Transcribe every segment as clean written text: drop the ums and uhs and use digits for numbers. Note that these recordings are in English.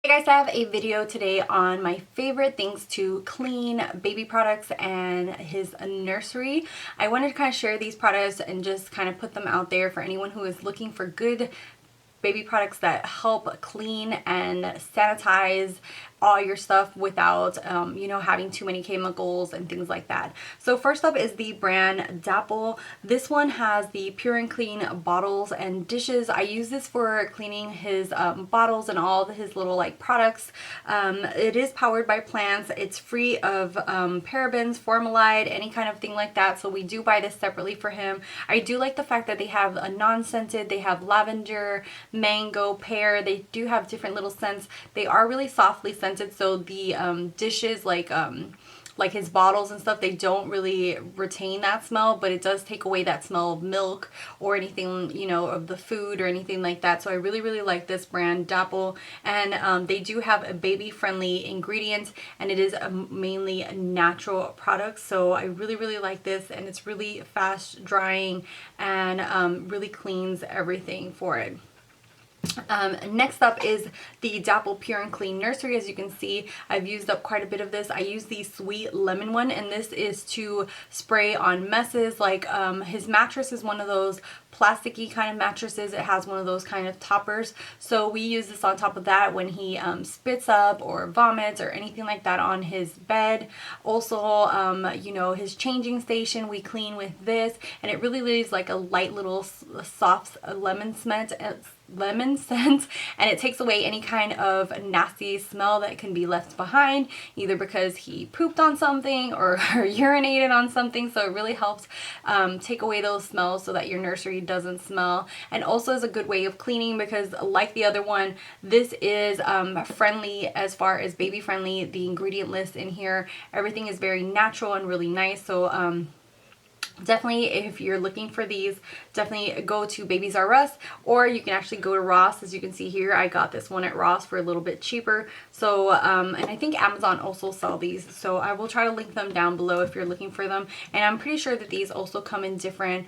Hey guys, I have a video today on my favorite things to clean baby products and his nursery. I wanted to kind of share these products and just kind of put them out there for anyone who is looking for good baby products that help clean and sanitize all your stuff without having too many chemicals and things like that. So first up is the brand Dapple. This one has the Pure and Clean bottles and dishes. I use this for cleaning his bottles and all of his little like products. It is powered by plants. It's free of parabens, formaldehyde, any kind of thing like that, so we do buy this separately for him. I do like the fact that they have a non-scented, they have lavender, mango, pear. They do have different little scents. They are really softly scented, so the dishes like his bottles and stuff, they don't really retain that smell, but it does take away that smell of milk or anything, of the food or anything like that. So I really like this brand Dapple, and they do have a baby friendly ingredient, and it is a mainly natural product. So I really like this, and it's really fast drying and really cleans everything for it. Next up is the Dapple Pure and Clean Nursery. As you can see, I've used up quite a bit of this. I use the sweet lemon one, and this is to spray on messes. Like his mattress is one of those plasticky kind of mattresses. It has one of those kind of toppers, so we use this on top of that when he spits up or vomits or anything like that on his bed. Also his changing station, we clean with this, and it really leaves like a light little soft lemon scent, and it takes away any kind of nasty smell that can be left behind, either because he pooped on something or urinated on something. So it really helps take away those smells so that your nursery doesn't smell, and also is a good way of cleaning because, like the other one, this is friendly as far as baby friendly. The ingredient list in here, everything is very natural and really nice. So definitely, if you're looking for these, definitely go to Babies R Us, or you can actually go to Ross. As you can see here, I got this one at Ross for a little bit cheaper. So and I think Amazon also sell these, so I will try to link them down below if you're looking for them. And I'm pretty sure that these also come in different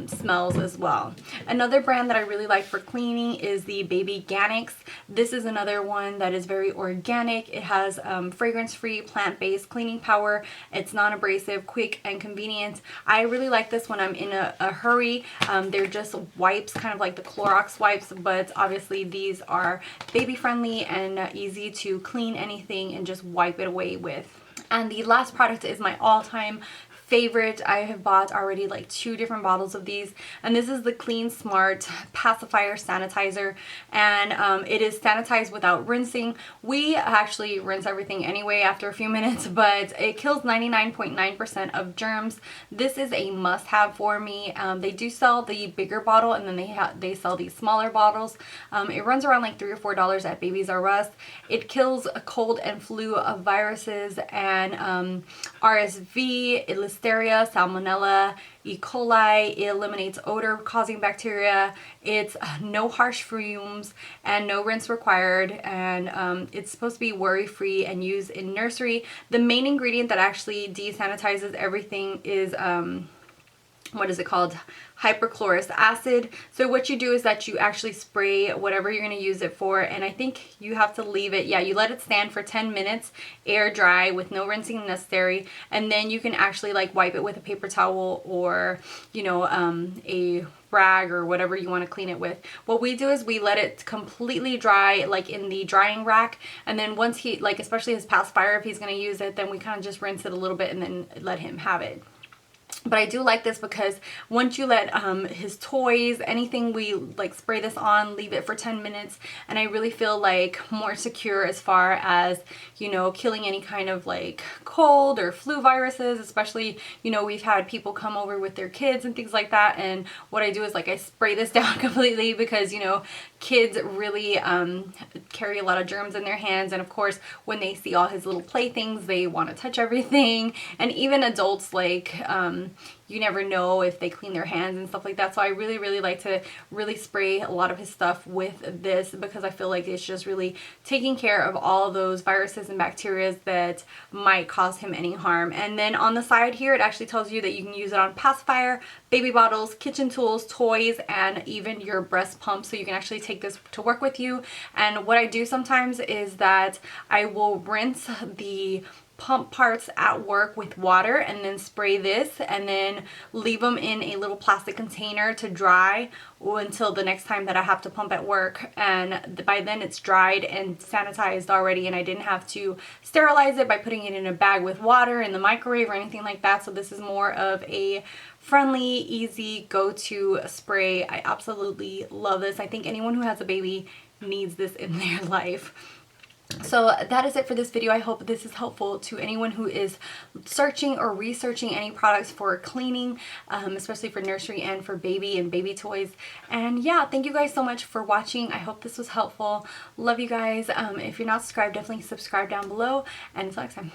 smells as well. Another brand that I really like for cleaning is the Baby Organics. This is another one that is very organic. It has fragrance-free, plant-based cleaning power. It's non-abrasive, quick, and convenient. I really like this when I'm in a hurry. They're just wipes, kind of like the Clorox wipes, but obviously these are baby friendly and easy to clean anything and just wipe it away with. And the last product is my all-time favorite. I have bought already like 2 different bottles of these, and this is the Clean Smart Pacifier Sanitizer, and it is sanitized without rinsing. We actually rinse everything anyway after a few minutes, but it kills 99.9% of germs. This is a must-have for me. They do sell the bigger bottle, and then they sell these smaller bottles. It runs around like $3 or $4 at Babies R Us. It kills cold and flu viruses and RSV, Listeria, Salmonella, E. coli. It eliminates odor-causing bacteria. It's no harsh fumes and no rinse required, and it's supposed to be worry-free and used in nursery. The main ingredient that actually desanitizes everything is what is it called? Hypochlorous acid. So what you do is that you actually spray whatever you're going to use it for, and I think you have to leave it, you let it stand for 10 minutes, air dry with no rinsing necessary, and then you can actually like wipe it with a paper towel or a rag or whatever you want to clean it with. What we do is we let it completely dry, like in the drying rack, and then once he, like especially his pacifier, if he's going to use it, then we kind of just rinse it a little bit and then let him have it. But I do like this because once you let his toys, anything, we like spray this on, leave it for 10 minutes, and I really feel like more secure as far as, killing any kind of like cold or flu viruses, especially, we've had people come over with their kids and things like that, and what I do is like I spray this down completely because, kids really carry a lot of germs in their hands, and of course when they see all his little playthings, they want to touch everything, and even adults, like you never know if they clean their hands and stuff like that. So I really like to really spray a lot of his stuff with this because I feel like it's just really taking care of all those viruses and bacteria that might cause him any harm. And then on the side here, it actually tells you that you can use it on pacifier, baby bottles, kitchen tools, toys, and even your breast pump. So you can actually take this to work with you. And what I do sometimes is that I will rinse the pump parts at work with water and then spray this and then leave them in a little plastic container to dry until the next time that I have to pump at work. And by then it's dried and sanitized already, and I didn't have to sterilize it by putting it in a bag with water in the microwave or anything like that. So this is more of a friendly, easy go-to spray. I absolutely love this. I think anyone who has a baby needs this in their life. So that is it for this video. I hope this is helpful to anyone who is searching or researching any products for cleaning, especially for nursery and for baby and baby toys. And yeah, thank you guys so much for watching. I hope this was helpful. Love you guys. If you're not subscribed, definitely subscribe down below, and until next time.